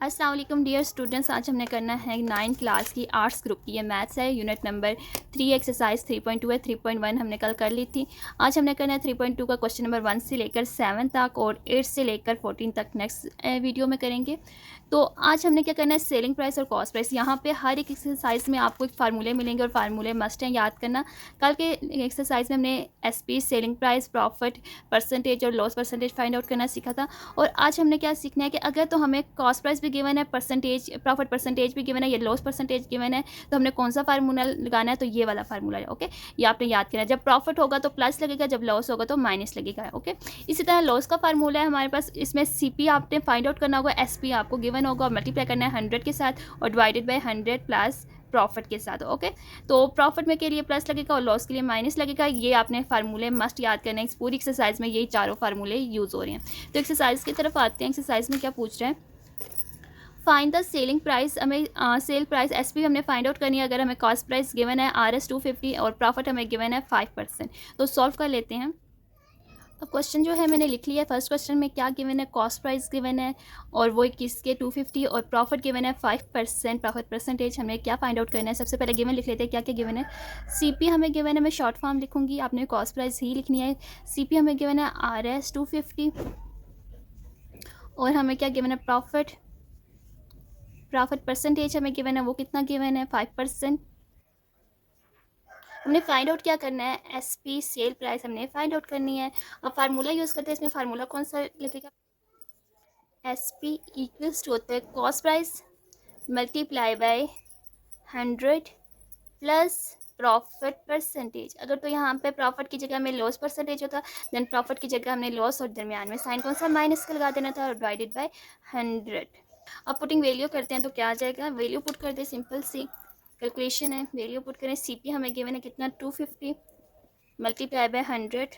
अस्सलाम वालेकुम dear students, आज हमने करना है 9th क्लास की आर्ट्स ग्रुप की। ये मैथ्स है, यूनिट नंबर 3 एक्सरसाइज 3.2 है। 3.1 हमने कल कर ली थी। आज हमने करना है 3.2 का क्वेश्चन नंबर 1 से लेकर 7 तक और 8 से लेकर 14 तक नेक्स्ट वीडियो में करेंगे। तो आज हमने क्या करना है, सेलिंग प्राइस और कॉस्ट प्राइस। यहाँ पे हर एक एक्सरसाइज में आपको एक फार्मूले मिलेंगे और फार्मूले मस्ट हैं, याद करना। कल के एक्सरसाइज में हमने SP, selling price, profit percentage और लॉस परसेंटेज फाइंड आउट करना सीखा था। और आज हमने क्या सीखना है कि अगर तो हमें कॉस्ट प्राइस भी गिवन है, परसेंटेज प्रॉफिट परसेंटेज भी गिवन है, या लॉस परसेंटेज गिवन है, तो हमने कौन सा फार्मूला लगाना है, तो ये वाला फार्मूला है। ओके, ये आपने याद करना है। जब प्रॉफिट होगा तो प्लस लगेगा, जब लॉस होगा तो माइनस लगेगा। ओके, इसी तरह लॉस का फार्मूला है हमारे पास। इसमें सीपी आपने फाइंड आउट करना होगा, एसपी आपको गिवन होगा और मल्टीप्लाई करना है 100 के साथ और डिवाइडेड बाय 100 प्लस प्रॉफिट के साथ। ओके, तो प्रॉफिट में के लिए प्लस लगेगा और लॉस के लिए माइनस लगेगा। ये आपने फार्मूले मस्ट याद करना है। इस पूरी एक्सरसाइज में यही चारों फार्मूले यूज़ हो रहे हैं। तो एक्सरसाइज की तरफ आते हैं। एक्सरसाइज में क्या पूछ रहे हैं, फाइंड द सेलिंग प्राइस। हमें सेल प्राइस एसपी हमने फाइंड आउट करनी है। अगर हमें कॉस्ट प्राइस गिवन है RS 250 और प्रॉफिट हमें गिवन है 5%, तो सॉल्व कर लेते हैं। अब क्वेश्चन जो है मैंने लिख लिया है। फर्स्ट क्वेश्चन में क्या गिवन है, कॉस्ट प्राइस गिवन है और वो किसके 250 और प्रॉफिट गिवन है 5%। प्रॉफिट परसेंटेज हमें क्या फाइंड आउट करना है, सबसे पहले गिवन लिख लेते हैं क्या क्या गिवन है। सीपी हमें गिवन है, मैं शॉर्ट फॉर्म लिखूंगी, आपने कॉस्ट प्राइस ही लिखनी है। सीपी हमें गिवन है RS 250 और हमें क्या गिवन है, प्रॉफिट परसेंटेज हमें गिवन है, वो कितना गिवन है 5%। हमने फाइंड आउट क्या करना है, एसपी सेल प्राइस हमने फाइंड आउट करनी है। अब फार्मूला यूज़ करते हैं। इसमें फार्मूला कौन सा लगेगा, एसपी इक्वल्स टू होता है cost price multiply by 100 plus profit percentage. अगर तो यहाँ पे प्रॉफिट की जगह में लॉस परसेंटेज होता, देन प्रॉफिट की जगह हमने लॉस और दरमियान में साइन कौन सा, माइनस का लगा देना था और डिवाइडेड बाय 100। अब पुटिंग वैल्यू करते हैं तो क्या आ जाएगा, वैल्यू पुट कर दे, सिंपल सी कैलकुलेशन है। वैल्यू पुट करें, सीपी हमें गिवन है कितना 250 मल्टीप्लाई बाय 100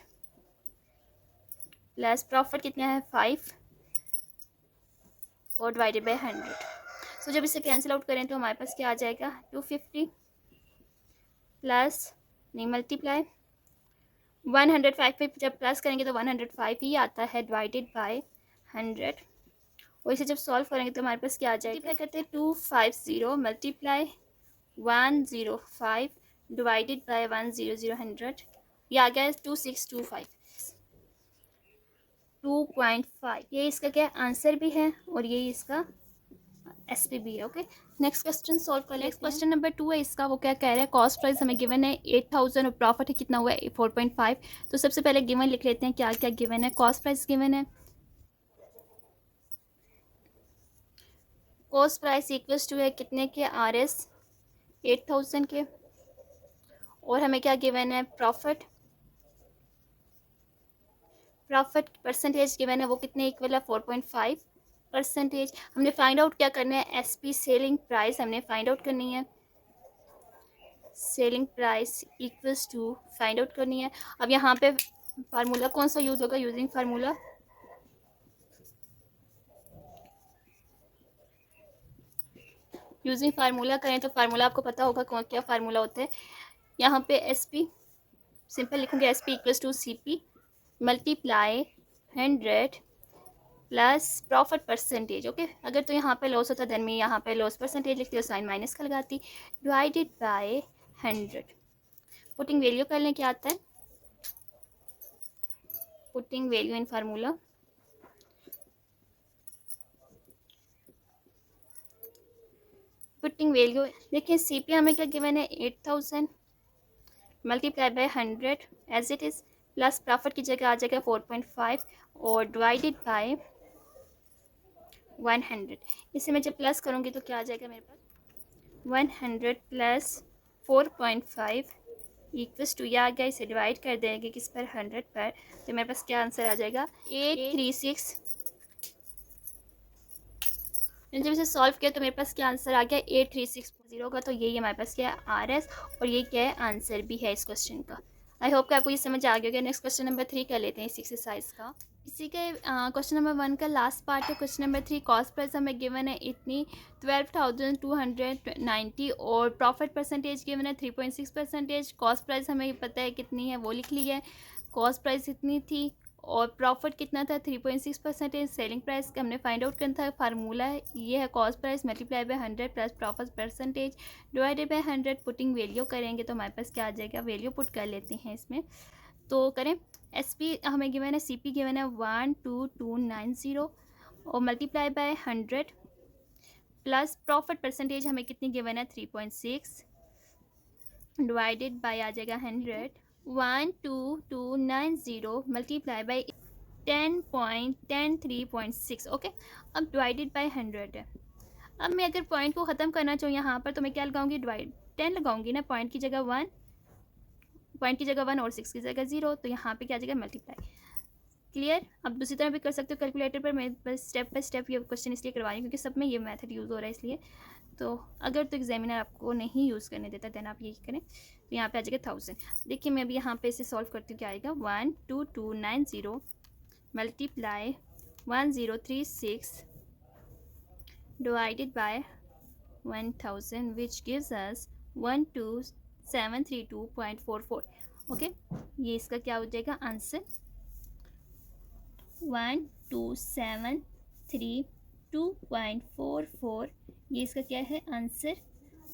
प्लस प्रॉफिट कितना है 5 और डिवाइडेड बाय 100। सो जब इसे कैंसिल आउट करें तो हमारे पास क्या आ जाएगा, 250 प्लस नहीं मल्टीप्लाई 105 पे जब प्लस करेंगे तो 105 ही आता है डिवाइडेड बाय 100। और इसे जब सॉल्व करेंगे तो हमारे पास क्या आ जाएगा, मल्टीप्लाई करते हैं 250 मल्टीप्लाई 105 डिवाइडेड बाय 100 100, ये आ गया 2625 2.5। ये इसका क्या आंसर भी है और ये इसका एसपी भी है। ओके, नेक्स्ट क्वेश्चन सॉल्व कर लेते हैं। नेक्स्ट क्वेश्चन नंबर 2 है। इसका वो क्या कह रहा है, कॉस्ट प्राइस हमें गिवन है 8000 और प्रॉफिट है कितना हुआ है 4.5। तो सबसे पहले गिवन लिख लेते हैं, क्या क्या गिवन है। कॉस्ट प्राइस गिवन है, कॉस्ट प्राइस इक्वल्स टू है कितने के, RS 8000 के, और हमें क्या गिवन है, प्रॉफिट परसेंटेज गिवन है, वो कितने इक्वल है 4.5 परसेंटेज। हमने फाइंड आउट क्या करना है, एसपी सेलिंग प्राइस हमने फाइंड आउट करनी है। Selling price equals to find out करनी है। अब यहाँ पे फार्मूला कौन सा यूज़ होगा, यूजिंग फार्मूला करें तो फार्मूला आपको पता होगा कौन क्या फार्मूला होता है। यहाँ पे एसपी सिंपल लिखूंगे, SP equals to CP multiply 100 plus profit percentage. Okay, अगर तो यहाँ पे लॉस होता देन मैं यहाँ पे लॉस परसेंटेज लिखती हूँ, साइन माइनस का लगाती, डिवाइडेड बाय 100। पुटिंग वैल्यू कर लें, क्या आता है, putting value in formula, putting value देखिए, सीपी हमें क्या गिवन है 8000 multiply by 100 as it is, plus profit की जगह आ जाएगा 4.5 और डिवाइडेड बाय 100। इसे मैं जब प्लस करूँगी तो क्या आ जाएगा मेरे पास, 100 प्लस 4.5 इक्वल्स टू, यह आ गया, इसे डिवाइड कर देंगे किस पर, 100 पर, तो मेरे पास क्या आंसर आ जाएगा 836। जब इसे सॉल्व किया तो मेरे पास क्या आंसर आ गया 8360 होगा। तो यही हमारे पास क्या है RS और ये क्या है आंसर भी है इस क्वेश्चन का। आई होप कि आपको ये समझ आ गया होगा। नेक्स्ट क्वेश्चन नंबर 3 कर लेते हैं इस एक्सरसाइज का। इसी के क्वेश्चन नंबर 1 का लास्ट पार्ट है। क्वेश्चन नंबर 3, कॉस्ट प्राइस हमें गिवन है इतनी 12,290 और प्रॉफिट परसेंटेज गिवन है 3.6%। कॉस्ट प्राइस हमें पता है कितनी है, वो लिख ली है, कॉस्ट प्राइस इतनी थी और प्रॉफिट कितना था 3.6%। सेलिंग प्राइस का हमने फाइंड आउट करना था। फार्मूला ये है cost price multiply by 100 plus profit percentage divided by 100। Putting value करेंगे तो हमारे पास क्या आ जाएगा, वैल्यू पुट कर लेते हैं इसमें तो करें। SP हमें गिवन है, CP गिवन है 12290 और multiply by 100 plus profit percentage हमें कितनी गिवन है 3.6 डिवाइडेड बाय आ जाएगा 100। 12290 मल्टीप्लाई बाय 10.103.6 ओके। अब डिवाइडेड बाय 100 है। अब मैं अगर पॉइंट को ख़त्म करना चाहूँ यहाँ पर तो मैं क्या लगाऊंगी, डिवाइड 10 लगाऊंगी ना। पॉइंट की जगह 1, पॉइंट की जगह 1 और 6 की जगह 0, तो यहाँ पे क्या आ जाएगा मल्टीप्लाई। क्लियर। अब दूसरी तरह भी कर सकते हो कैलकुलेटर पर। मैं बस स्टेप बाय स्टेप ये क्वेश्चन इसलिए करवा रही हूँ क्योंकि सब में ये मेथड यूज़ हो रहा है इसलिए। तो अगर तो एग्जामिनर आपको नहीं यूज़ करने देता देन आप यही करें। तो यहाँ पे आ जाएगा 1000। देखिए मैं अभी यहाँ पे इसे सॉल्व करती हूँ, क्या आएगा 12290 multiply 1036 divided by 1000 which gives us 12732.44 okay. ये इसका क्या हो जाएगा आंसर 12732.44। ये इसका क्या है आंसर,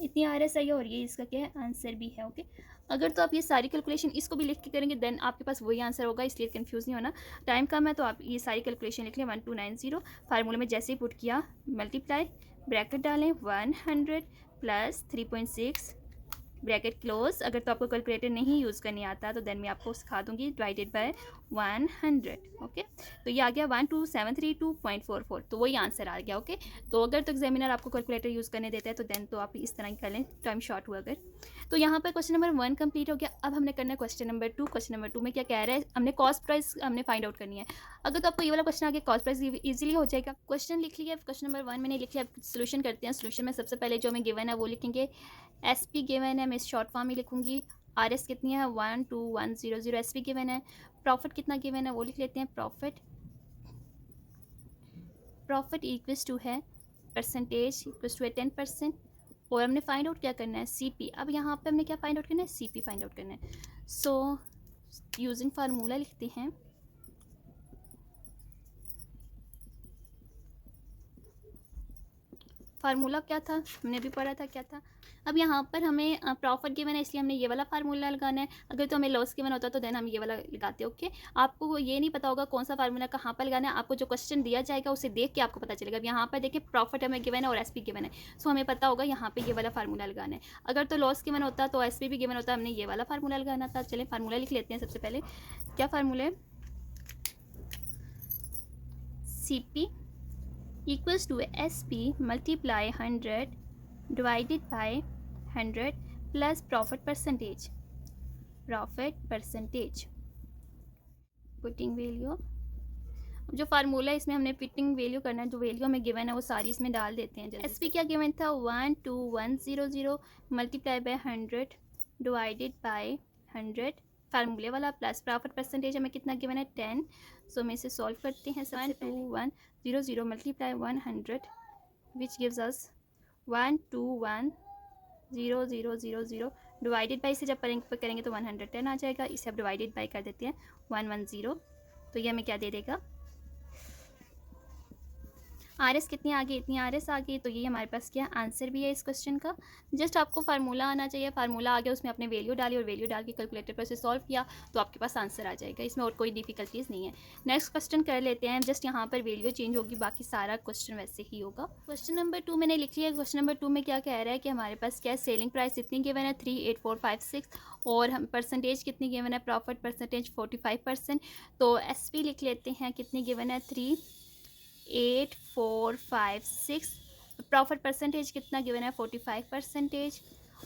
इतनी RSI है और ये इसका क्या है आंसर भी है ओके। अगर तो आप ये सारी कैलकुलेशन इसको भी लिख के करेंगे देन आपके पास वही आंसर होगा, इसलिए कंफ्यूज नहीं होना। टाइम कम है तो आप ये सारी कैलकुलेशन लिख लें 1290 फार्मूले में जैसे ही पुट किया मल्टीप्लाई ब्रैकेट डालें 100 प्लस 3.6 ब्रैकेट क्लोज। अगर तो आपको कैलकुलेटर नहीं यूज़ करनी आता तो देन मैं आपको सिखा दूंगी डिवाइडेड बाय 100 ओके। तो ये आ गया 12732.44, तो वही आंसर आ गया ओके। तो अगर तो एग्जामिनर आपको कैलकुलेटर यूज़ करने देता है तो देन तो आप इस तरह ही कर लें, टाइम शॉर्ट हुआ अगर। तो यहाँ पर क्वेश्चन नंबर 1 कंप्लीट हो गया। अब हमने करना है क्वेश्चन नंबर 2। क्वेश्चन नंबर 2 में क्या कह रहा है, हमने कॉस्ट प्राइस हमने फाइंड आउट करनी है। अगर तो आपको ये वाला क्वेश्चन आ गया कॉस्ट प्राइस ईजिली हो जाएगा। क्वेश्चन लिख लिया, क्वेश्चन नंबर 1 मैंने लिख लिया। सोल्यूशन करते हैं। सोल्यूशन में सबसे पहले जो हमें गिवन है वो लिखेंगे। SP गिवन है, मैं शॉर्ट फॉर्म ही लिखूंगी। RS कितनी है 12100। SP गिवन है। प्रॉफिट कितना गिवन है वो लिख लेते हैं। प्रॉफिट इक्वल्स टू है परसेंटेज इक्वल्स टू है 10%। और हमने फाइंड आउट क्या करना है CP। अब यहाँ पे हमने क्या फाइंड आउट करना है CP फाइंड आउट करना है। सो यूजिंग फार्मूला लिखते हैं। फार्मूला क्या था हमने भी पढ़ा था क्या था। अब यहाँ पर हमें प्रॉफिट गिवन है इसलिए हमने ये वाला फार्मूला लगाना है। अगर तो हमें लॉस गिवन होता तो देन हम ये वाला लगाते ओके। आपको ये नहीं पता होगा कौन सा फार्मूला कहाँ पर लगाना है, आपको जो क्वेश्चन दिया जाएगा उसे देख के आपको पता चलेगा। अब यहाँ पर देखिए प्रॉफिट हमें गिवन है और SP गिवन है, सो हमें पता होगा यहाँ पर ये वाला फार्मूला लगाना है। अगर तो लॉस गिवन होता तो SP भी गिवन होता, हमने ये वाला फार्मूला लगाना था। चलिए फार्मूला लिख लेते हैं। सबसे पहले क्या फार्मूला है, CP equals to SP multiply 100 divided by 100 plus profit percentage putting value. जो फार्मूला है इसमें हमने पुटिंग वैल्यू करना है, जो वैल्यू हमें गिवन है वो सारी इसमें डाल देते हैं। SP क्या गिवन था 12100 मल्टीप्लाई बाय 100 डिवाइडेड बाय 100 फार्मूले वाला प्लस प्रॉफिट परसेंटेज हमें कितना गिवन है 10। सो मैं इसे सॉल्व करते हैं। 12100 multiply 100 which gives us 1210000 divided by से जब करेंगे तो 110 आ जाएगा। इसे अब डिवाइडेड बाई कर देते हैं 110, तो ये हमें क्या दे देगा RS कितनी आ गई, इतनी RS आ गई। तो ये हमारे पास क्या आंसर भी है इस क्वेश्चन का। जस्ट आपको फार्मूला आना चाहिए, फार्मूला आ गया उसमें अपने वैल्यू डाली और वैल्यू डाल के कैलकुलेटर पर से सॉल्व किया तो आपके पास आंसर आ जाएगा। इसमें और कोई डिफिकल्टीज़ नहीं है। नेक्स्ट क्वेश्चन कर लेते हैं। जस्ट यहाँ पर वैल्यू चेंज होगी, बाकी सारा क्वेश्चन वैसे ही होगा। क्वेश्चन नंबर 2 मैंने लिख लिया। क्वेश्चन नंबर 2 में क्या कह रहा है कि हमारे पास क्या सेलिंग प्राइस इतनी गिवन है 38456 और हम परसेंटेज कितनी गिवन है प्रॉफिट परसेंटेज 45%। तो SP लिख लेते हैं कितनी गिवन है 38456। प्रॉफिट परसेंटेज कितना गिवन है 45%।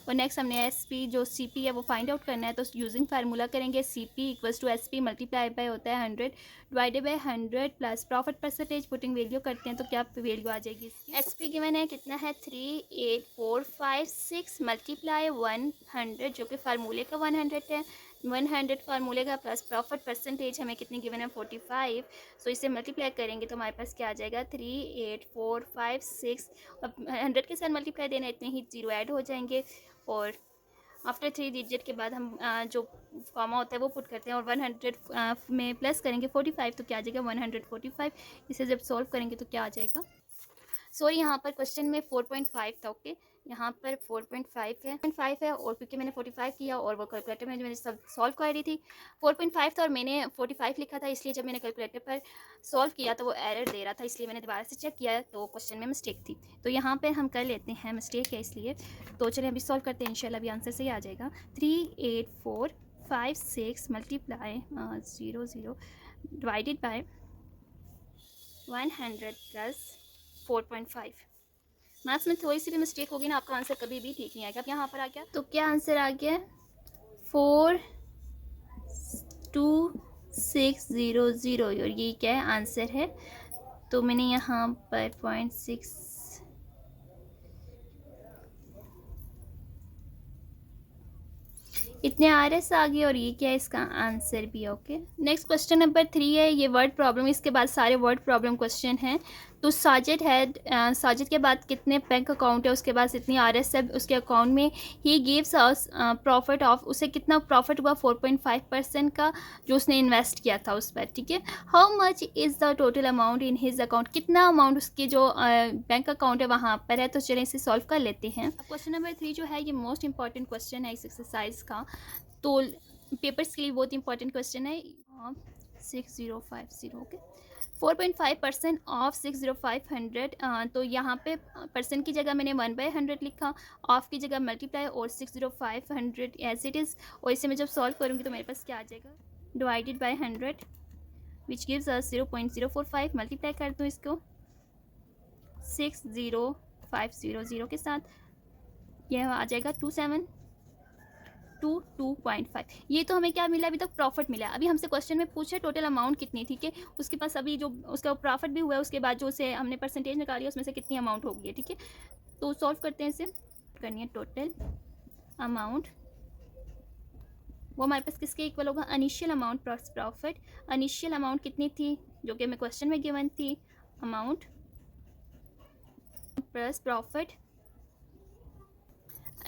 और नेक्स्ट हमने SP जो CP है वो फाइंड आउट करना है। तो यूजिंग फार्मूला करेंगे CP equals to SP multiply by होता है 100 divided by 100 plus profit percentage putting value करते हैं तो क्या वैल्यू आ जाएगी इसकी। SP गिवन है कितना है 38456 मल्टीप्लाई 100 जो कि फार्मूले का 100 है। 100 फार्मूले का प्लस प्रॉफिट परसेंटेज हमें कितनी गिवन है 45। सो इसे मल्टीप्लाई करेंगे तो हमारे पास क्या आ जाएगा 38456 और 100 के साथ मल्टीप्लाई देना इतने ही जीरो ऐड हो जाएंगे और आफ्टर 3 डिजिट के बाद हम जो कॉमा होता है वो पुट करते हैं और 100 में प्लस करेंगे 45 तो क्या आ जाएगा 145। इसे जब सॉल्व करेंगे तो क्या आ जाएगा, सॉरी यहाँ पर क्वेश्चन में 4.5 था, ओके यहाँ पर 4.5 है और क्योंकि मैंने 45 किया और वो कैलकुलेटर में मैंने सब सॉल्व कर रही थी 4.5 था और मैंने 45 लिखा था, इसलिए जब मैंने कैलकुलेटर पर सॉल्व किया तो वो एरर दे रहा था, इसलिए मैंने दोबारा से चेक किया तो क्वेश्चन में मिस्टेक थी। तो यहाँ पर हम कर लेते हैं, मिस्टेक है इसलिए। तो चलिए अभी सॉल्व करते हैं, इंशाल्लाह अभी आंसर सही आ जाएगा। 3845 multiply 00 divided by 100 plus 4.5। Maths में थोड़ी सी भी मिस्टेक होगी ना आपका आंसर कभी भी ठीक नहीं आएगा। अब यहाँ पर आ गया तो क्या आंसर आ गया 42600 और ये क्या है आंसर है। तो मैंने यहाँ पर 0.6 इतने RS आ गए और ये क्या है इसका आंसर भी। ओके नेक्स्ट क्वेश्चन नंबर 3 है, ये वर्ड प्रॉब्लम, इसके बाद सारे वर्ड प्रॉब्लम क्वेश्चन हैं। तो साजिद है, साजिद के बाद कितने बैंक अकाउंट है, उसके बाद इतनी RS है उसके अकाउंट में, he gives us profit of, उसे कितना प्रॉफिट हुआ 4.5% का जो उसने इन्वेस्ट किया था उस पर, ठीक है। How much is the total amount in his account, कितना अमाउंट उसके जो बैंक अकाउंट है वहाँ पर है। तो चलें इसे सॉल्व कर लेते हैं। अब क्वेश्चन नंबर 3 जो है ये मोस्ट इंपॉर्टेंट क्वेश्चन है इस एक्सरसाइज का, तो पेपर्स के लिए बहुत इंपॉर्टेंट क्वेश्चन है। 6050 ओके 4.5% ऑफ 60500, तो यहाँ पे परसेंट की जगह मैंने 1/100 लिखा, ऑफ की जगह मल्टीप्लाई और 60500 एज इट इज़। और इसे मैं जब सॉल्व करूँगी तो मेरे पास क्या आ जाएगा divided by 100 which gives us 0.045। Multiply कर दूँ इसको 60500 के साथ, यह आ जाएगा 2.5। ये तो हमें क्या मिला अभी तक प्रॉफिट मिला। अभी हमसे क्वेश्चन में पूछे टोटल अमाउंट कितनी थी, ठीक है, उसके पास अभी जो उसका प्रॉफिट भी हुआ है उसके बाद जो उसे हमने परसेंटेज निकाली उसमें से कितनी अमाउंट होगी है, ठीक है। तो सॉल्व करते हैं इसे, करनी है टोटल अमाउंट, वो हमारे पास किसके इक्वल होगा initial amount plus profit. Initial amount कितनी थी जो कि हमें क्वेश्चन में गिवन थी, amount plus profit.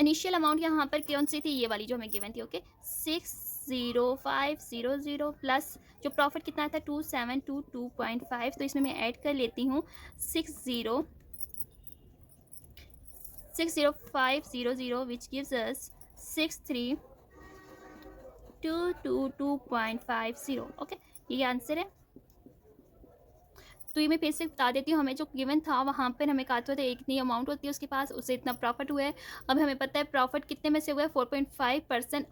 Initial amount यहाँ पर कौन सी थी, ये वाली जो हमें गिवन थी, ओके 60500 प्लस जो प्रॉफिट कितना था 2722.5। तो इसमें मैं ऐड कर लेती हूँ 60500 विच गिव्स अस 63222.50, ओके ये आंसर है। तो ये मैं फिर से बता देती हूँ, हमें जो गिवन था वहाँ पर हमें कहा था इतनी अमाउंट होती है उसके पास, उसे इतना प्रॉफिट हुआ है। अब हमें पता है प्रॉफिट कितने में से हुआ है 4.5%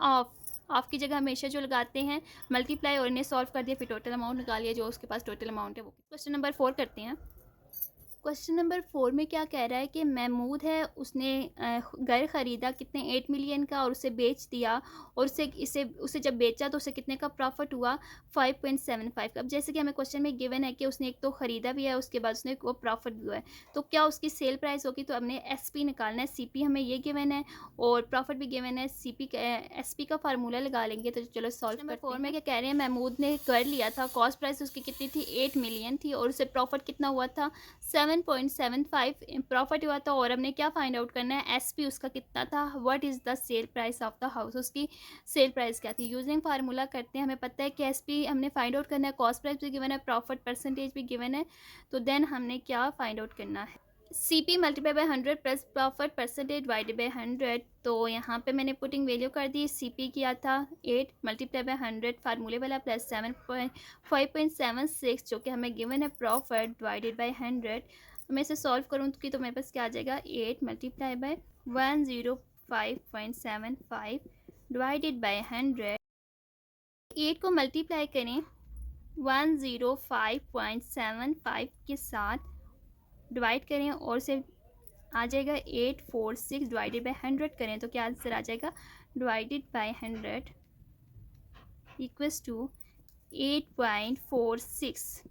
ऑफ की जगह हमेशा जो लगाते हैं मल्टीप्लाई और इन्हें सॉल्व कर दिया, फिर टोटल अमाउंट निकालिए जो उसके पास टोटल अमाउंट है वो। क्वेश्चन नंबर 4 करते हैं। क्वेश्चन नंबर 4 में क्या कह रहा है कि महमूद है उसने घर ख़रीदा कितने 8 मिलियन का और उसे बेच दिया, और उसे जब बेचा तो उसे कितने का प्रॉफिट हुआ 5.75। अब जैसे कि हमें क्वेश्चन में गिवन है कि उसने एक तो ख़रीदा भी है उसके बाद उसने वो प्रॉफिट भी हुआ है, तो क्या उसकी सेल प्राइस होगी। तो हमने SP निकालना है, CP हमें ये गिवन है और प्रॉफिट भी गिवन है, SP का फार्मूला लगा लेंगे। तो चलो सॉल्व नंबर 4 में क्या कह रहे हैं, महमूद ने कर लिया था, कॉस्ट प्राइस उसकी कितनी थी 8 मिलियन थी और उसे प्रॉफिट कितना हुआ था 7.75 प्रॉफिट हुआ था। और हमने क्या फाइंड आउट करना है SP उसका कितना था, what is the sale price of the house, उसकी सेल प्राइस क्या थी। यूजिंग फार्मूला करते हैं, हमें पता है कि SP हमने फाइंड आउट करना है, कॉस्ट प्राइस भी गिवन है, प्रॉफिट परसेंटेज भी गिवन है। तो देन हमने क्या फाइंड आउट करना है CP multiply by 100 plus profit percentage divided by 100। तो यहाँ पे मैंने पुटिंग वैल्यू कर दी, CP किया था 8 मल्टीप्लाई बाय 100 फार्मूले वाला प्लस 5.76 जो कि हमें गिवन है प्रॉफिट डिवाइडेड बाय 100। मैं इसे सॉल्व करूँ तो मेरे पास क्या आ जाएगा 8 मल्टीप्लाई बाय 105.75 डिवाइडेड बाय 100। 8 को मल्टीप्लाई करें 105.75 के साथ डिवाइड करें और से आ जाएगा 846 डिवाइडेड बाय 100 करें तो क्या आंसर आ जाएगा डिवाइडेड बाय 100 इक्वल्स टू 8.46।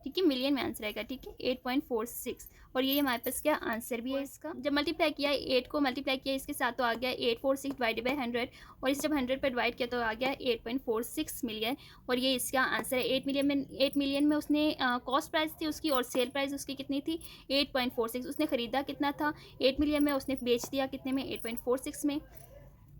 ठीक है, मिलियन में आंसर आएगा, ठीक है 8.46। और ये हमारे पास क्या आंसर भी है इसका। जब मल्टीप्लाई किया 8 को मल्टीप्लाई किया इसके साथ तो आ गया 846 डिवाइडेड बाई 100, और इसे जब 100 पर डिवाइड किया तो आ गया 8.46 मिलियन। और ये इसका आंसर है। 8 मिलियन में उसने कॉस्ट प्राइस थी उसकी, और सेल प्राइस उसकी कितनी थी 8.46। उसने ख़रीदा कितना था 8 मिलियन में, उसने बेच दिया कितने में 8.46 में।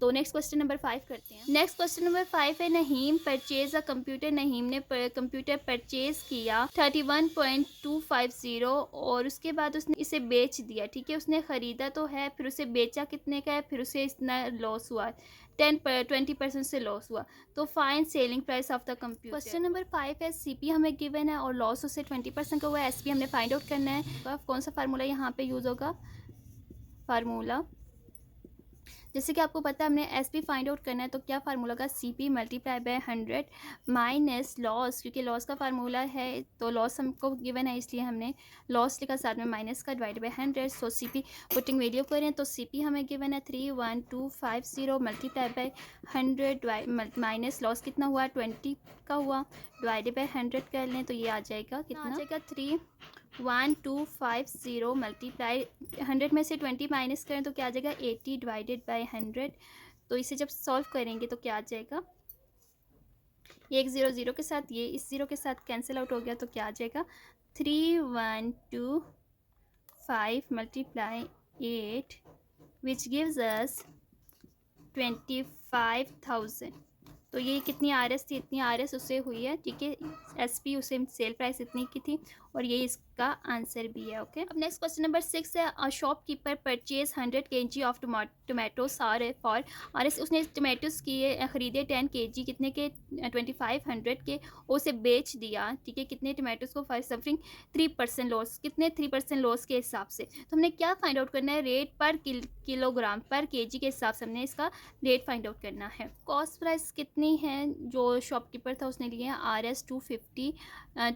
तो नेक्स्ट क्वेश्चन नंबर 5 करते हैं। नेक्स्ट क्वेश्चन नंबर 5 है, नहीम परचेज अ कंप्यूटर। नहीम ने कंप्यूटर परचेज किया 31.250 और उसके बाद उसने इसे बेच दिया, ठीक है। उसने ख़रीदा तो है, फिर उसे बेचा कितने का है, फिर उसे इतना लॉस हुआ 20% से लॉस हुआ। तो find selling price of the computer. Question number 5 है, सीपी हमें गिवन है और लॉस उससे 20% का हुआ है। एसपी हमने फाइंड आउट करना है। तो कौन सा फार्मूला यहाँ पे यूज़ होगा, फार्मूला जैसे कि आपको पता है हमने एस पी फाइंड आउट करना है, तो क्या फार्मूला का C P multiply by 100 minus loss, क्योंकि लॉस का फार्मूला है तो लॉस हमको गिवन है इसलिए हमने लॉस लिखा, साथ में माइनस का divide by 100। So C P putting value करें तो सी पी हमें गिवन है 31250 मल्टीप्लाई बाय 100 माइनस लॉस कितना हुआ 20 का हुआ, डिवाइडेड बाय 100 कर लें तो ये आ जाएगा कितना आ जाएगा 31250 मल्टीप्लाई 100 में से 20 माइनस करें तो क्या आ जाएगा 80 डिवाइडेड बाय 100। तो इसे जब सॉल्व करेंगे तो क्या आ जाएगा, ये एक 0 0 के साथ ये इस 0 के साथ कैंसिल आउट हो गया, तो क्या आ जाएगा 3125 मल्टीप्लाई 8 विच गिव्स अस 25,000। तो ये कितनी आर एस थी, इतनी आर एस उससे हुई है, ठीक है। एस पी उसे सेल प्राइस इतनी की थी, और ये इसका आंसर भी है। ओके, अब नेक्स्ट क्वेश्चन नंबर 6 है, shopkeeper purchase 100 kg of tomatoes R A for R S. उसने टोमेटोज़ किए ख़रीदे 10 kg कितने के 2500 के, उसे बेच दिया, ठीक है। कितने टोमेटोज़ को फॉर सफरिंग 3% लॉस, कितने 3% लॉस के हिसाब से। तो हमने क्या फाइंड आउट करना है, रेट पर किलोग्राम पर केजी के हिसाब से हमने इसका रेट फाइंड आउट करना है। कॉस्ट प्राइस कितनी है जो शॉपकीपर था उसने लिए आर एस 250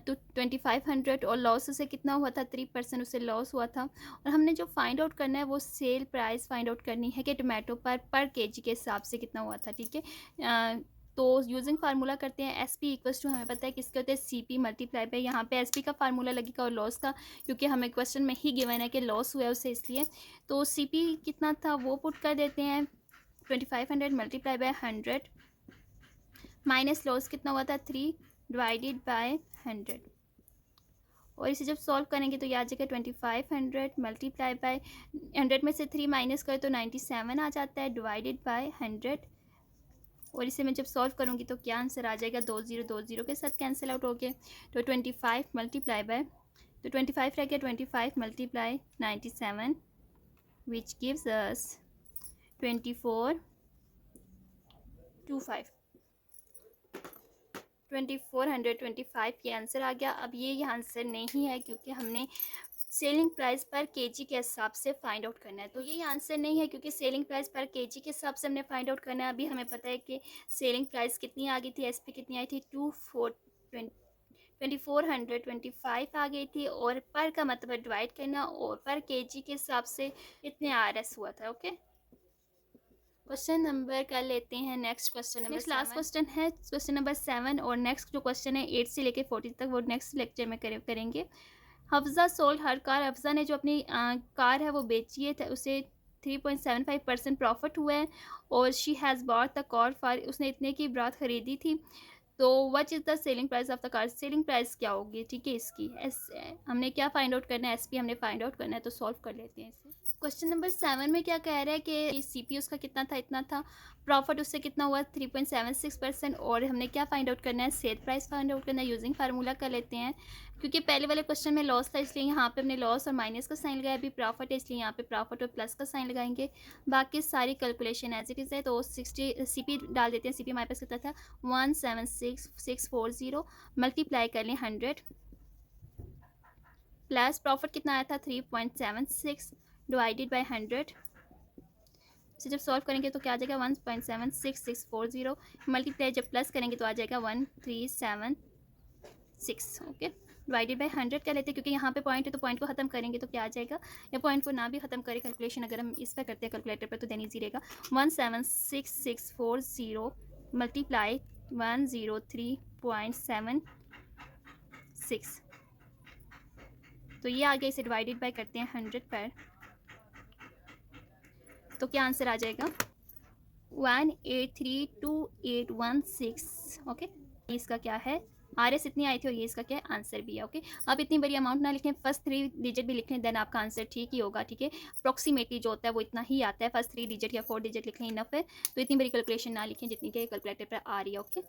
टू 2500, और लॉस उसे कितना हुआ था 3% उसे लॉस हुआ था। और हमने जो फाइंड आउट करना है वो सेल प्राइस फाइंड आउट करनी है कि टोमेटो पर केजी के हिसाब से कितना हुआ था, ठीक है। तो यूजिंग फार्मूला करते हैं, एस पी इक्वल्स टू हमें पता है किसके होते हैं सी पी मल्टीप्लाई पे, यहाँ पे एस पी का फार्मूला लगेगा और लॉस का, क्योंकि हमें क्वेश्चन में ही गिवन है कि लॉस हुआ है उसे, इसलिए तो सी पी कितना था वो पुट कर देते हैं 2500 मल्टीप्लाई बाय 100 माइनस लॉस कितना हुआ था 3 डिवाइडेड बाय 100। और इसे जब सॉल्व करेंगे तो ये आ जाएगा 2500 मल्टीप्लाई बाय 100 में से 3 माइनस करें तो 97 आ जाता है डिवाइडेड बाय 100। और इसे मैं जब सॉल्व करूँगी तो क्या आंसर आ जाएगा 20 के साथ कैंसिल आउट हो गए, तो 25 मल्टीप्लाई बाय, तो 25 रह गया 25 मल्टीप्लाई 97 विच गिव्स अस 2425 2425 ये आंसर आ गया। अब ये आंसर नहीं है क्योंकि हमने सेलिंग प्राइस पर केजी के हिसाब से फाइंड आउट करना है, तो ये आंसर नहीं है क्योंकि सेलिंग प्राइस पर केजी के हिसाब से हमने फाइंड आउट करना है। अभी हमें पता है कि सेलिंग प्राइस कितनी आ गई थी, एसपी कितनी आई थी 2425 आ गई थी, और पर का मतलब डिवाइड करना, और पर केजी के हिसाब से इतने आरएस हुआ था। ओके, क्वेश्चन नंबर कर लेते हैं next question number, last question है क्वेश्चन नंबर 7, और नेक्स्ट जो क्वेश्चन है 8 से लेकर 40 तक वो नेक्स्ट लेक्चर में करेंगे। हफ्जा सोल्ड हर कार, हफ्जा ने जो अपनी कार है वो बेची है, उसे 3.75% प्रॉफिट हुआ है, और she has bought the car for, उसने इतने की ब्रात ख़रीदी थी। तो what is the selling price of the car, selling price क्या होगी, ठीक है इसकी। हमने क्या फाइंड आउट करना है, एसपी हमने फाइंड आउट करना है, तो सॉल्व कर लेते हैं इसे। क्वेश्चन नंबर 7 में क्या कह रहा है कि सीपी उसका कितना था, इतना था, प्रॉफिट उससे कितना हुआ 3.76%, और हमने क्या फाइंड आउट करना है, सेल प्राइस फाइंड आउट करना है। यूजिंग फार्मूला कर लेते हैं, क्योंकि पहले वाले क्वेश्चन में लॉस था इसलिए यहाँ पे हमने लॉस और माइनस का साइन लगाया, अभी प्रॉफिट है इसलिए यहाँ पे प्रॉफिट और प्लस का साइन लगाएंगे। बाकी सारी कैलकुलेशन एज इट इज़ है, तो 60 सीपी डाल देते हैं। सीपी हमारे पास कितना था 176640 मल्टीप्लाई कर लें 100, प्लस प्रॉफिट कितना आया था 3.76 डिवाइडेड बाय 100। इसे जब सॉल्व करेंगे तो क्या आ जाएगा 1.76640 मल्टीप्लाई जब प्लस करेंगे तो आ जाएगा 1376। ओके, डिवाइडेड बाय 100 कर लेते हैं, क्योंकि यहाँ पे पॉइंट है तो पॉइंट को ख़त्म करेंगे तो क्या आ जाएगा, या पॉइंट को ना भी ख़त्म करें कैलकुलेशन अगर हम इस पर करते हैं कैलकुलेटर पर तो देन ईजी रहेगा। 1766640 मल्टीप्लाई 103.76 तो ये आ गया, इसे डिवाइडेड बाय करते हैं 100 पर, तो क्या आंसर आ जाएगा 1832816। ओके, इसका क्या है, RS इतनी आई थी और ये इसका क्या है, आंसर भी है। ओके, अब इतनी बड़ी अमाउंट ना लिखें, फर्स्ट 3 डिजिट भी लिखें, देन आपका आंसर ठीक ही होगा। ठीक है, अप्रॉक्सीमेटली जो होता है वो इतना ही आता है, फर्स्ट 3 डिजिट या 4 डिजिट लिखें इनफ है। तो इतनी बड़ी कैलकुलेशन ना लिखें जितनी कि कैलकुलेटर पर आ रही है। ओके।